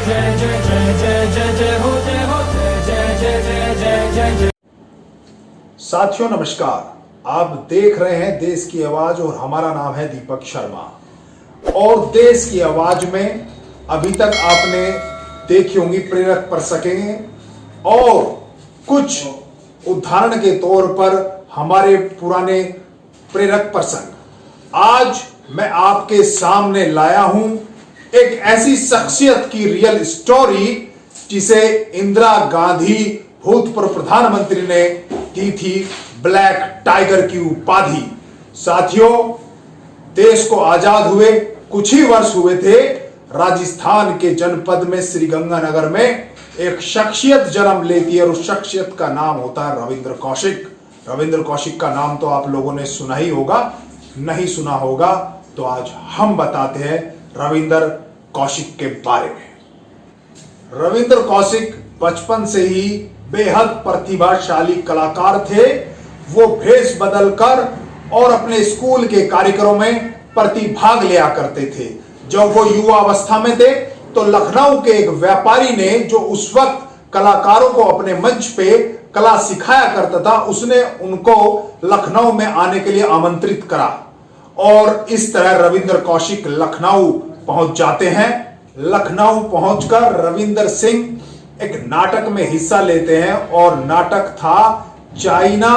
जय जय जय जय जय जय हो जय जय जय जय जय जय जय। साथियों नमस्कार, आप देख रहे हैं देश की आवाज और हमारा नाम है दीपक शर्मा। और देश की आवाज में अभी तक आपने देखी होंगी प्रेरक पढ़ सकेंगे और कुछ उदाहरण के तौर पर हमारे पुराने प्रेरक प्रसंग। आज मैं आपके सामने लाया हूं एक ऐसी शख्सियत की रियल स्टोरी जिसे इंदिरा गांधी भूतपूर्व प्रधानमंत्री ने दी थी ब्लैक टाइगर की उपाधि। साथियों, देश को आजाद हुए कुछ ही वर्ष हुए थे, राजस्थान के जनपद में श्रीगंगानगर में एक शख्सियत जन्म लेती है और उस शख्सियत का नाम होता है रविंद्र कौशिक। रविंद्र कौशिक का नाम तो आप लोगों ने सुना ही होगा, नहीं सुना होगा तो आज हम बताते हैं रविंद्र कौशिक के बारे में। रविंद्र कौशिक बचपन से ही बेहद प्रतिभाशाली कलाकार थे। वो भेष बदलकर और अपने स्कूल के कार्यक्रमों में प्रतिभाग लिया करते थे। जब वो युवा अवस्था में थे तो लखनऊ के एक व्यापारी ने, जो उस वक्त कलाकारों को अपने मंच पे कला सिखाया करता था, उसने उनको लखनऊ में आने के लिए आमंत्रित करा और इस तरह रविंद्र कौशिक लखनऊ पहुंच जाते हैं। लखनऊ पहुंचकर रविंद्र सिंह एक नाटक में हिस्सा लेते हैं और नाटक था चाइना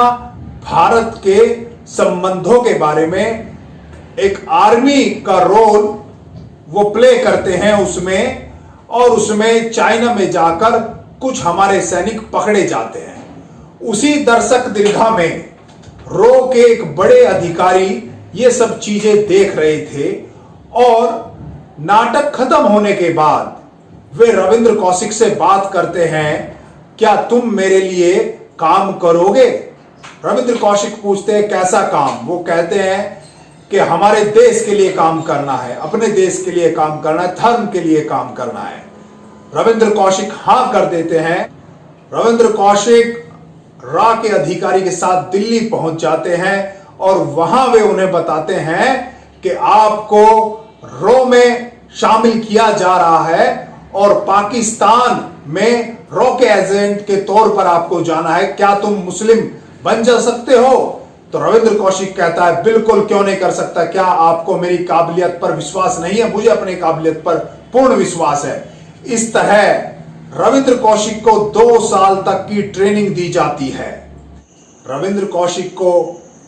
भारत के संबंधों के बारे में। एक आर्मी का रोल वो प्ले करते हैं उसमें, और उसमें चाइना में जाकर कुछ हमारे सैनिक पकड़े जाते हैं। उसी दर्शक दीर्घा में रो के एक बड़े अधिकारी ये सब चीजें देख रहे थे और नाटक खत्म होने के बाद वे रविंद्र कौशिक से बात करते हैं, क्या तुम मेरे लिए काम करोगे? रविंद्र कौशिक पूछते हैं कैसा काम? वो कहते हैं कि हमारे देश के लिए काम करना है, अपने देश के लिए काम करना है, धर्म के लिए काम करना है। रविंद्र कौशिक हां कर देते हैं। रविंद्र कौशिक रा के अधिकारी के साथ दिल्ली पहुंच जाते हैं और वहां वे उन्हें बताते हैं कि आपको रो में शामिल किया जा रहा है और पाकिस्तान में रो के एजेंट के तौर पर आपको जाना है, क्या तुम मुस्लिम बन जा सकते हो? तो रविंद्र कौशिक कहता है बिल्कुल, क्यों नहीं कर सकता। क्या आपको मेरी काबिलियत पर विश्वास नहीं है? मुझे अपनी काबिलियत पर पूर्ण विश्वास है। इस तरह रविंद्र कौशिक को 2 साल तक की ट्रेनिंग दी जाती है। रविंद्र कौशिक को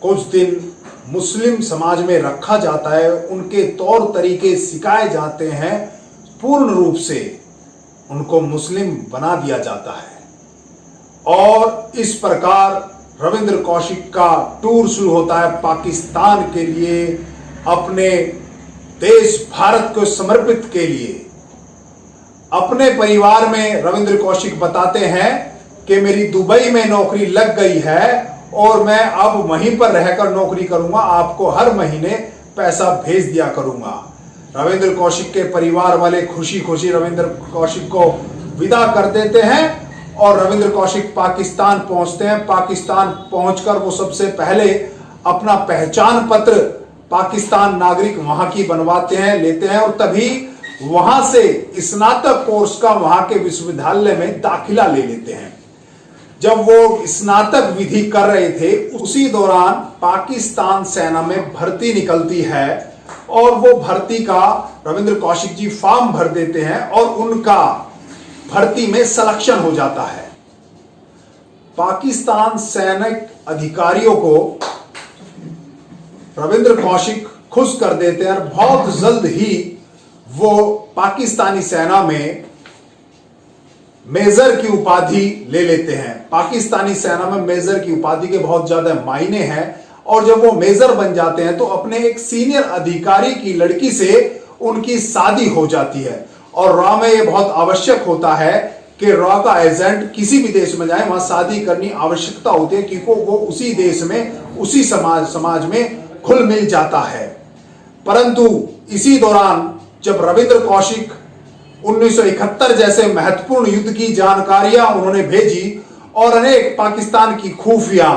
कुछ दिन मुस्लिम समाज में रखा जाता है, उनके तौर तरीके सिखाए जाते हैं, पूर्ण रूप से उनको मुस्लिम बना दिया जाता है। और इस प्रकार रविंद्र कौशिक का टूर शुरू होता है पाकिस्तान के लिए, अपने देश भारत को समर्पित के लिए। अपने परिवार में रविंद्र कौशिक बताते हैं कि मेरी दुबई में नौकरी लग गई है और मैं अब वहीं पर रहकर नौकरी करूंगा, आपको हर महीने पैसा भेज दिया करूंगा। रविंद्र कौशिक के परिवार वाले खुशी खुशी रविंद्र कौशिक को विदा कर देते हैं और रविंद्र कौशिक पाकिस्तान पहुंचते हैं। पाकिस्तान पहुंचकर वो सबसे पहले अपना पहचान पत्र पाकिस्तान नागरिक वहां की बनवाते हैं, लेते हैं और तभी वहां से स्नातक कोर्स का वहां के विश्वविद्यालय में दाखिला ले लेते हैं। जब वो स्नातक विधि कर रहे थे उसी दौरान पाकिस्तान सेना में भर्ती निकलती है और वो भर्ती का रविंद्र कौशिक जी फॉर्म भर देते हैं और उनका भर्ती में सिलेक्शन हो जाता है। पाकिस्तान सैनिक अधिकारियों को रविंद्र कौशिक खुश कर देते हैं और बहुत जल्द ही वो पाकिस्तानी सेना में मेजर की उपाधि ले लेते हैं। पाकिस्तानी सेना में मेजर की उपाधि के बहुत ज्यादा मायने हैं और जब वो मेजर बन जाते हैं तो अपने एक सीनियर अधिकारी की लड़की से उनकी शादी हो जाती है। और रॉ में ये बहुत आवश्यक होता है कि रॉ का एजेंट किसी भी देश में जाए वहां शादी करनी आवश्यकता होती है, क्योंकि वो उसी देश में उसी समाज में घुल मिल जाता है। परंतु इसी दौरान जब रविंद्र कौशिक 1971 जैसे महत्वपूर्ण युद्ध की जानकारियां उन्होंने भेजी और अनेक पाकिस्तान की खुफिया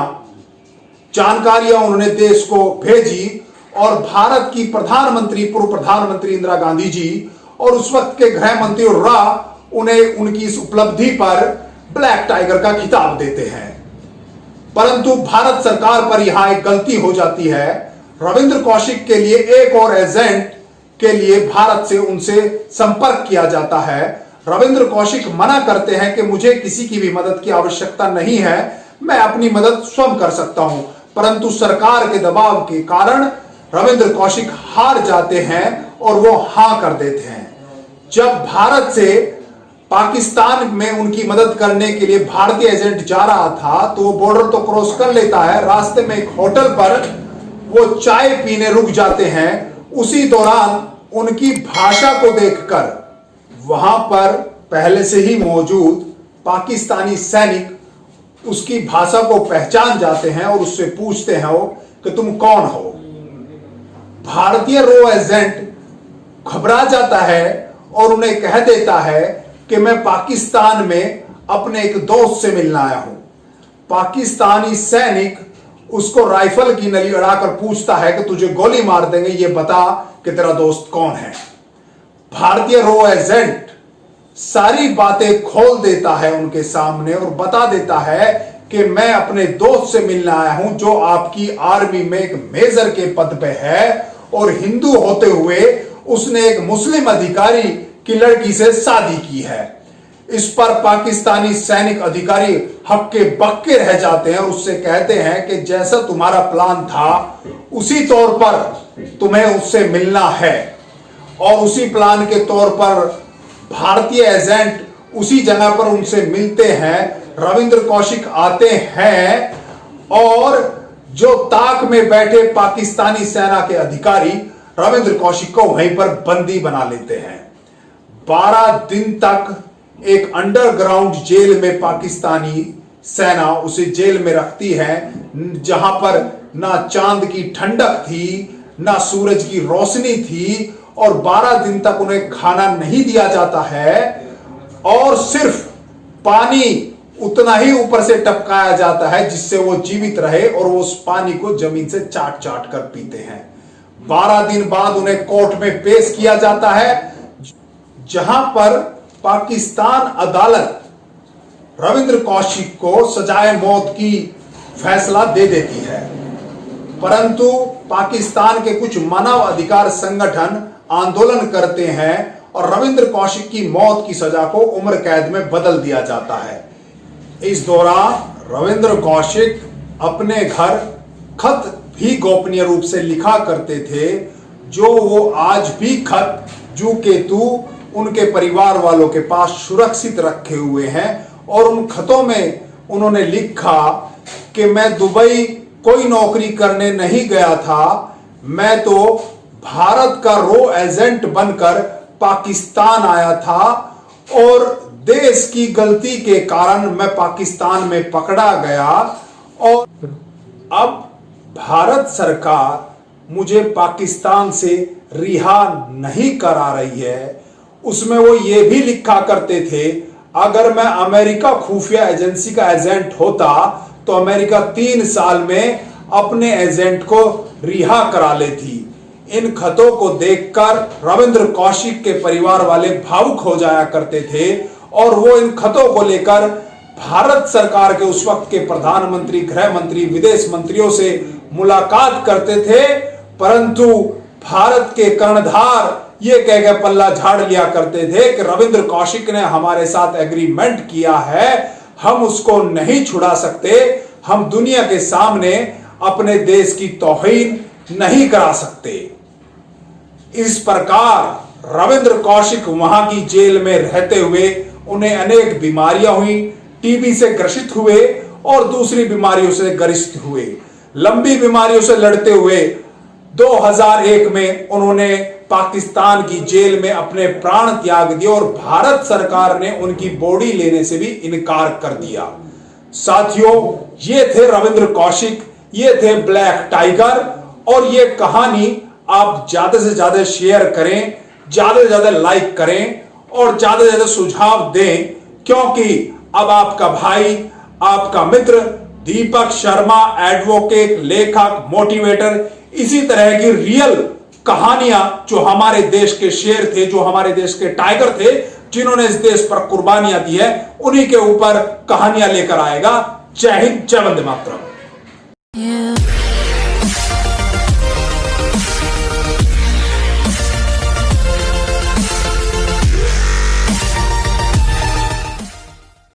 जानकारियां उन्होंने देश को भेजी और भारत की प्रधानमंत्री पूर्व प्रधानमंत्री इंदिरा गांधी जी और उस वक्त के गृह मंत्री रा उन्हें उनकी इस उपलब्धि पर ब्लैक टाइगर का खिताब देते हैं। परंतु भारत सरकार पर यहां एक गलती हो जाती है। रविंद्र कौशिक के लिए एक और एजेंट के लिए भारत से उनसे संपर्क किया जाता है। रविंद्र कौशिक मना करते हैं कि मुझे किसी की भी मदद की आवश्यकता नहीं है, मैं अपनी मदद स्वयं कर सकता हूं। परंतु सरकार के दबाव के कारण रविंद्र कौशिक हार जाते हैं और वो हां कर देते हैं। जब भारत से पाकिस्तान में उनकी मदद करने के लिए भारतीय एजेंट जा रहा था तो वो बॉर्डर तो क्रॉस कर लेता है। रास्ते में एक होटल पर वो चाय पीने रुक जाते हैं। उसी दौरान उनकी भाषा को देखकर वहां पर पहले से ही मौजूद पाकिस्तानी सैनिक उसकी भाषा को पहचान जाते हैं और उससे पूछते हैं कि तुम कौन हो। भारतीय रो एजेंट घबरा जाता है और उन्हें कह देता है कि मैं पाकिस्तान में अपने एक दोस्त से मिलने आया हूं। पाकिस्तानी सैनिक उसको राइफल की नली अड़ाकर पूछता है कि तुझे गोली मार देंगे, ये बता कि तेरा दोस्त कौन है। भारतीय रो एजेंट सारी बातें खोल देता है उनके सामने और बता देता है कि मैं अपने दोस्त से मिलने आया हूं जो आपकी आर्मी में एक मेजर के पद पे है और हिंदू होते हुए उसने एक मुस्लिम अधिकारी की लड़की से शादी की है। इस पर पाकिस्तानी सैनिक अधिकारी हक्के बक्के रह जाते हैं और उससे कहते हैं कि जैसा तुम्हारा प्लान था उसी तौर पर तुम्हें उससे मिलना है। और उसी प्लान के तौर पर भारतीय एजेंट उसी जगह पर उनसे मिलते हैं। रविंद्र कौशिक आते हैं और जो ताक में बैठे पाकिस्तानी सेना के अधिकारी रविंद्र कौशिक को वहीं पर बंदी बना लेते हैं। 12 दिन तक एक अंडरग्राउंड जेल में पाकिस्तानी सेना उसे जेल में रखती है, जहां पर ना चांद की ठंडक थी ना सूरज की रोशनी थी और 12 दिन तक उन्हें खाना नहीं दिया जाता है और सिर्फ पानी उतना ही ऊपर से टपकाया जाता है जिससे वो जीवित रहे और वो उस पानी को जमीन से चाट चाट कर पीते हैं। 12 दिन बाद उन्हें कोर्ट में पेश किया जाता है, जहां पर पाकिस्तान अदालत रविंद्र कौशिक को सजाए मौत की फैसला दे देती है। परंतु पाकिस्तान के कुछ मानव अधिकार संगठन आंदोलन करते हैं और रविंद्र कौशिक की मौत की सजा को उम्र कैद में बदल दिया जाता है। इस दौरान रविंद्र कौशिक अपने घर खत भी गोपनीय रूप से लिखा करते थे, जो वो आज भी खत जू केतु उनके परिवार वालों के पास सुरक्षित रखे हुए हैं। और उन खतों में उन्होंने लिखा कि मैं दुबई कोई नौकरी करने नहीं गया था, मैं तो भारत का रो एजेंट बनकर पाकिस्तान आया था और देश की गलती के कारण मैं पाकिस्तान में पकड़ा गया और अब भारत सरकार मुझे पाकिस्तान से रिहा नहीं करा रही है। उसमें वो ये भी लिखा करते थे, अगर मैं अमेरिका खुफिया एजेंसी का एजेंट होता तो अमेरिका 3 साल में अपने एजेंट को रिहा करा लेती। इन खतों को देखकर रविंद्र कौशिक के परिवार वाले भावुक हो जाया करते थे और वो इन खतों को लेकर भारत सरकार के उस वक्त के प्रधानमंत्री, गृह मंत्री, विदेश मंत्रियों से मुलाकात करते थे। परंतु भारत के कर्णधार ये कह के पल्ला झाड़ लिया करते थे कि रविंद्र कौशिक ने हमारे साथ एग्रीमेंट किया है, हम उसको नहीं छुड़ा सकते, हम दुनिया के सामने अपने देश की तौहीन नहीं करा सकते। इस प्रकार रविंद्र कौशिक वहां की जेल में रहते हुए उन्हें अनेक बीमारियां हुई, टीबी से ग्रसित हुए और दूसरी बीमारियों से ग्रसित हुए। लंबी बीमारियों से लड़ते हुए 2001 में उन्होंने पाकिस्तान की जेल में अपने प्राण त्याग दिए और भारत सरकार ने उनकी बॉडी लेने से भी इनकार कर दिया। साथियों, ये थे रविंद्र कौशिक, ये थे ब्लैक टाइगर और ये कहानी आप ज्यादा से ज्यादा शेयर करें, ज्यादा से ज्यादा लाइक करें और ज्यादा से ज्यादा सुझाव दें, क्योंकि अब आपका भाई, आपका मित्र दीपक शर्मा एडवोकेट, लेखक, मोटिवेटर इसी तरह की रियल कहानियां जो हमारे देश के शेर थे, जो हमारे देश के टाइगर थे, जिन्होंने इस देश पर कुर्बानियां दी है, उन्हीं के ऊपर कहानियां लेकर आएगा। जय हिंद, जय वंदे मातरम।